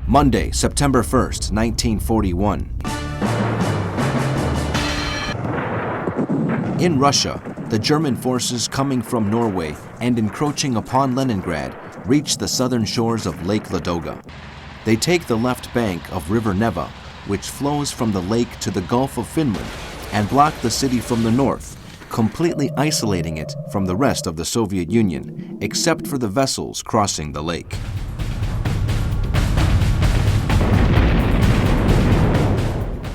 Monday, September 1st, 1941. In Russia, the German forces coming from Norway and encroaching upon Leningrad reach the southern shores of Lake Ladoga. They take the left bank of River Neva, which flows from the lake to the Gulf of Finland, and block the city from the north, completely isolating it from the rest of the Soviet Union, except for the vessels crossing the lake.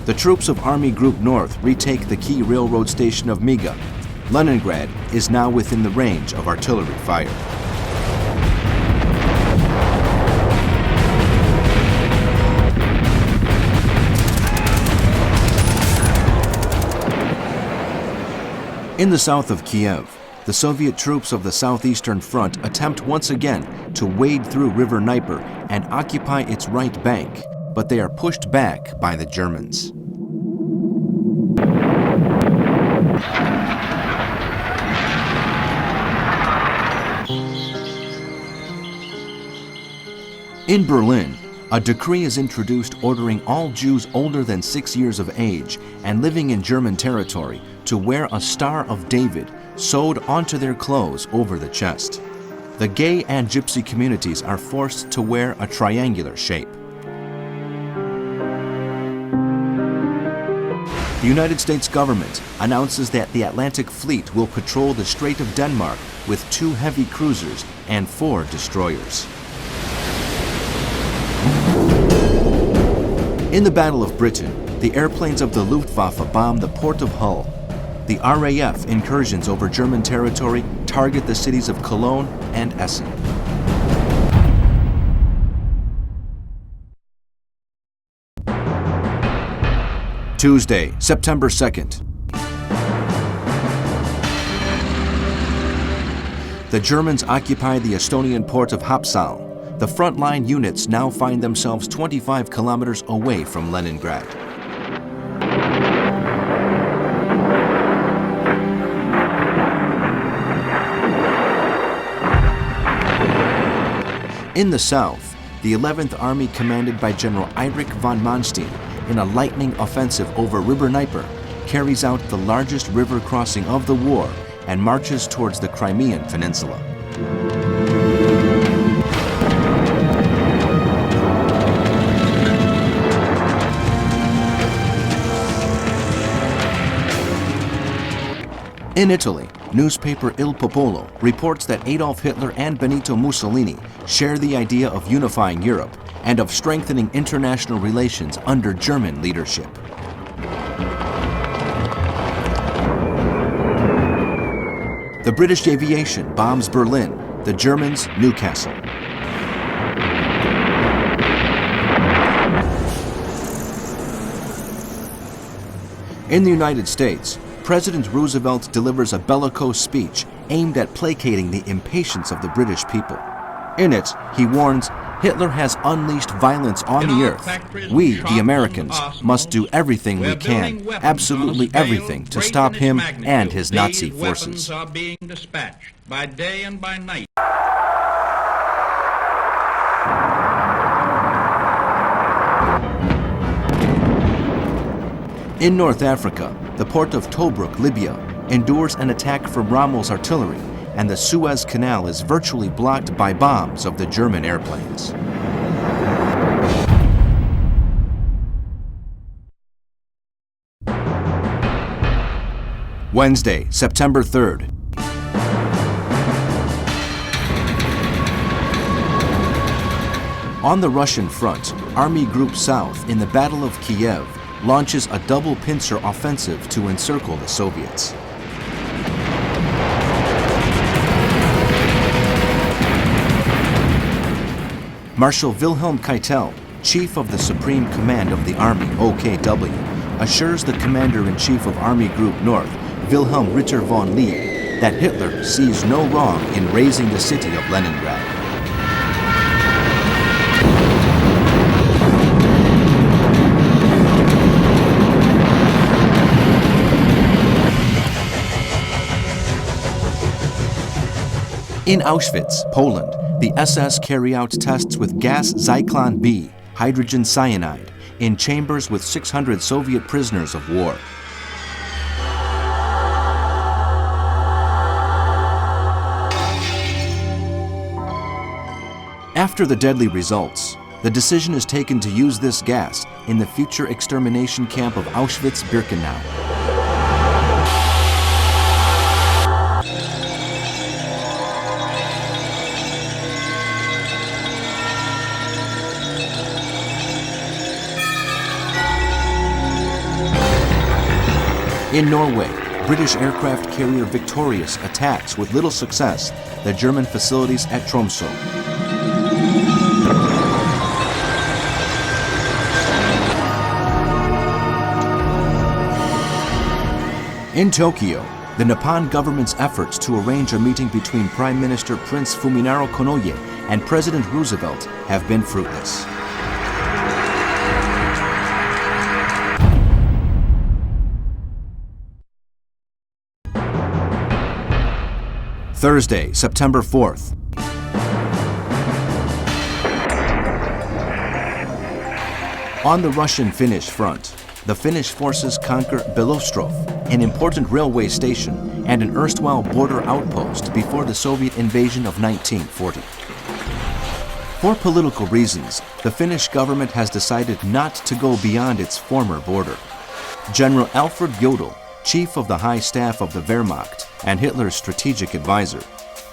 The troops of Army Group North retake the key railroad station of Miga. Leningrad is now within the range of artillery fire. In the south of Kiev, the Soviet troops of the Southeastern Front attempt once again to wade through River Dnieper and occupy its right bank, but they are pushed back by the Germans. In Berlin, a decree is introduced ordering all Jews older than 6 years of age and living in German territory to wear a Star of David sewed onto their clothes over the chest. The gay and gypsy communities are forced to wear a triangular shape. The United States government announces that the Atlantic Fleet will patrol the Strait of Denmark with 2 heavy cruisers and 4 destroyers. In the Battle of Britain, the airplanes of the Luftwaffe bomb the port of Hull. The RAF incursions over German territory target the cities of Cologne and Essen. Tuesday, September 2nd. The Germans occupy the Estonian port of Haapsalu. The frontline units now find themselves 25 kilometers away from Leningrad. In the south, the 11th Army commanded by General Erich von Manstein in a lightning offensive over River Dnieper carries out the largest river crossing of the war and marches towards the Crimean Peninsula. In Italy, newspaper Il Popolo reports that Adolf Hitler and Benito Mussolini share the idea of unifying Europe and of strengthening international relations under German leadership. The British aviation bombs Berlin, the Germans Newcastle. In the United States, President Roosevelt delivers a bellicose speech aimed at placating the impatience of the British people. In it, he warns, Hitler has unleashed violence on the earth. We, the Americans, must do everything we can, absolutely everything, to stop him and his Nazi forces. Weapons are being dispatched by day and by night. In North Africa, the port of Tobruk, Libya, endures an attack from Rommel's artillery, and the Suez Canal is virtually blocked by bombs of the German airplanes. Wednesday, September 3rd. On the Russian front, Army Group South in the Battle of Kiev launches a double pincer offensive to encircle the Soviets. Marshal Wilhelm Keitel, chief of the Supreme Command of the Army, OKW, assures the Commander-in-Chief of Army Group North, Wilhelm Ritter von Lieb, that Hitler sees no wrong in razing the city of Leningrad. In Auschwitz, Poland, the SS carry out tests with gas Zyklon B, hydrogen cyanide in chambers with 600 Soviet prisoners of war. After the deadly results, the decision is taken to use this gas in the future extermination camp of Auschwitz-Birkenau. In Norway, British aircraft carrier Victorious attacks with little success the German facilities at Tromsø. In Tokyo, the Nippon government's efforts to arrange a meeting between Prime Minister Prince Fumimaro Konoye and President Roosevelt have been fruitless. Thursday, September 4th. On the Russian-Finnish front, the Finnish forces conquer Belostrov, an important railway station and an erstwhile border outpost before the Soviet invasion of 1940. For political reasons, the Finnish government has decided not to go beyond its former border. General Alfred Jodl, chief of the High Staff of the Wehrmacht and Hitler's strategic advisor,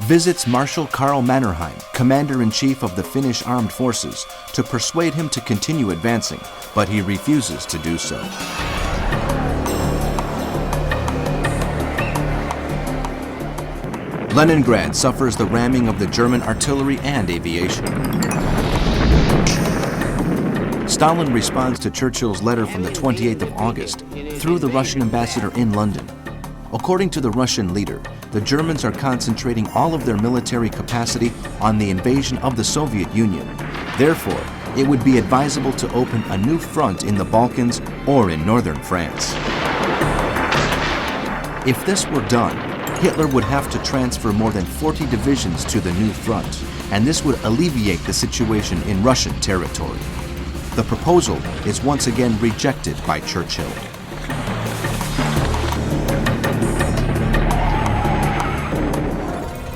visits Marshal Karl Mannerheim, commander-in-chief of the Finnish armed forces, to persuade him to continue advancing, but he refuses to do so. Leningrad suffers the ramming of the German artillery and aviation. Stalin responds to Churchill's letter from the 28th of August through the Russian ambassador in London. According to the Russian leader, the Germans are concentrating all of their military capacity on the invasion of the Soviet Union. Therefore, it would be advisable to open a new front in the Balkans or in northern France. If this were done, Hitler would have to transfer more than 40 divisions to the new front, and this would alleviate the situation in Russian territory. The proposal is once again rejected by Churchill.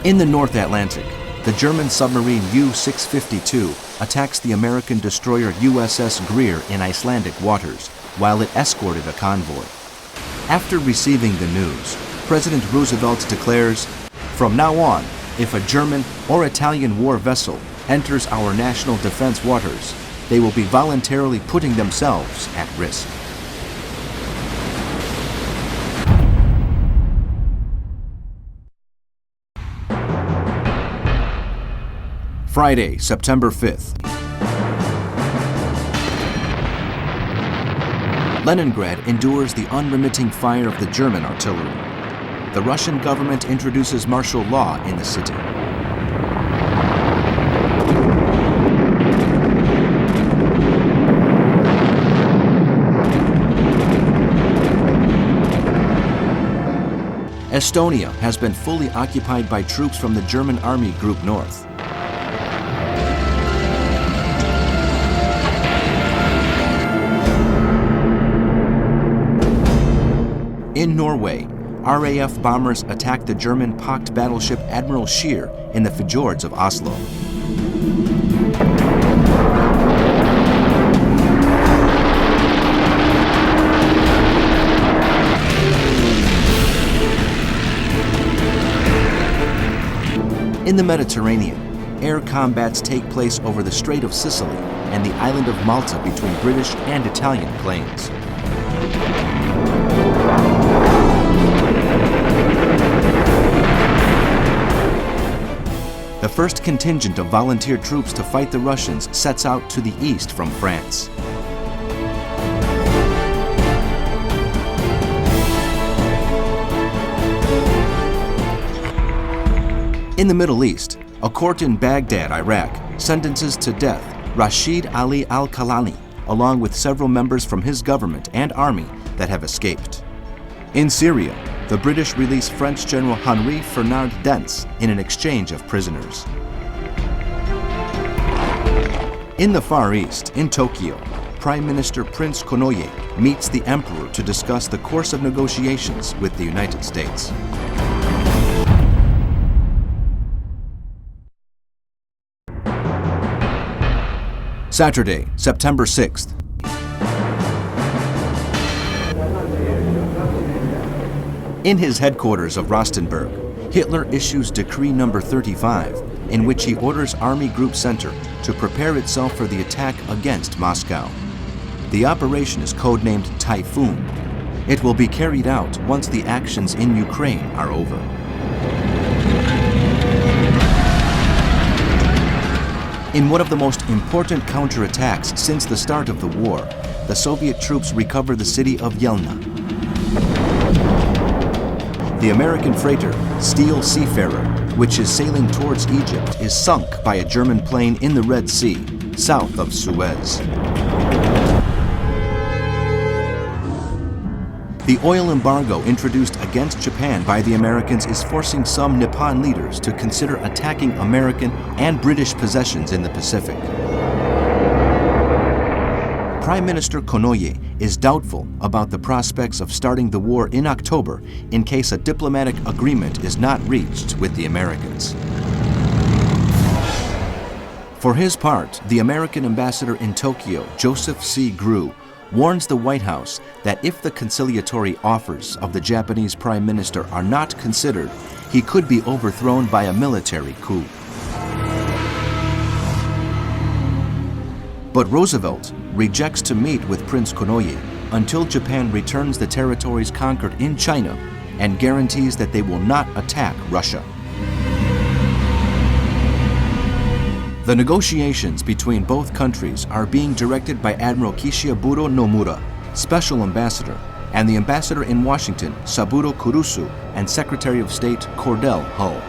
In the North Atlantic, the German submarine U-652 attacks the American destroyer USS Greer in Icelandic waters while it escorted a convoy. After receiving the news, President Roosevelt declares, "From now on, if a German or Italian war vessel enters our national defense waters, they will be voluntarily putting themselves at risk." Friday, September 5th. Leningrad endures the unremitting fire of the German artillery. The Russian government introduces martial law in the city. Estonia has been fully occupied by troops from the German Army Group North. In Norway, RAF bombers attacked the German pocked battleship Admiral Scheer in the fjords of Oslo. In the Mediterranean, air combats take place over the Strait of Sicily and the island of Malta between British and Italian planes. The first contingent of volunteer troops to fight the Russians sets out to the east from France. In the Middle East, a court in Baghdad, Iraq, sentences to death Rashid Ali al-Kalani, along with several members from his government and army that have escaped. In Syria, the British release French General Henri Fernand Dents in an exchange of prisoners. In the Far East, in Tokyo, Prime Minister Prince Konoye meets the Emperor to discuss the course of negotiations with the United States. Saturday, September 6th. In his headquarters of Rostenburg, Hitler issues Decree No. 35, in which he orders Army Group Center to prepare itself for the attack against Moscow. The operation is codenamed Typhoon. It will be carried out once the actions in Ukraine are over. In one of the most important counterattacks since the start of the war, the Soviet troops recover the city of Yelna. The American freighter Steel Seafarer, which is sailing towards Egypt, is sunk by a German plane in the Red Sea, south of Suez. The oil embargo introduced against Japan by the Americans is forcing some Nippon leaders to consider attacking American and British possessions in the Pacific. Prime Minister Konoye is doubtful about the prospects of starting the war in October in case a diplomatic agreement is not reached with the Americans. For his part, the American ambassador in Tokyo, Joseph C. Grew, warns the White House that if the conciliatory offers of the Japanese Prime Minister are not considered, he could be overthrown by a military coup. But Roosevelt rejects to meet with Prince Konoye until Japan returns the territories conquered in China and guarantees that they will not attack Russia. The negotiations between both countries are being directed by Admiral Kishiaburo Nomura, Special Ambassador, and the Ambassador in Washington, Saburo Kurusu, and Secretary of State Cordell Hull.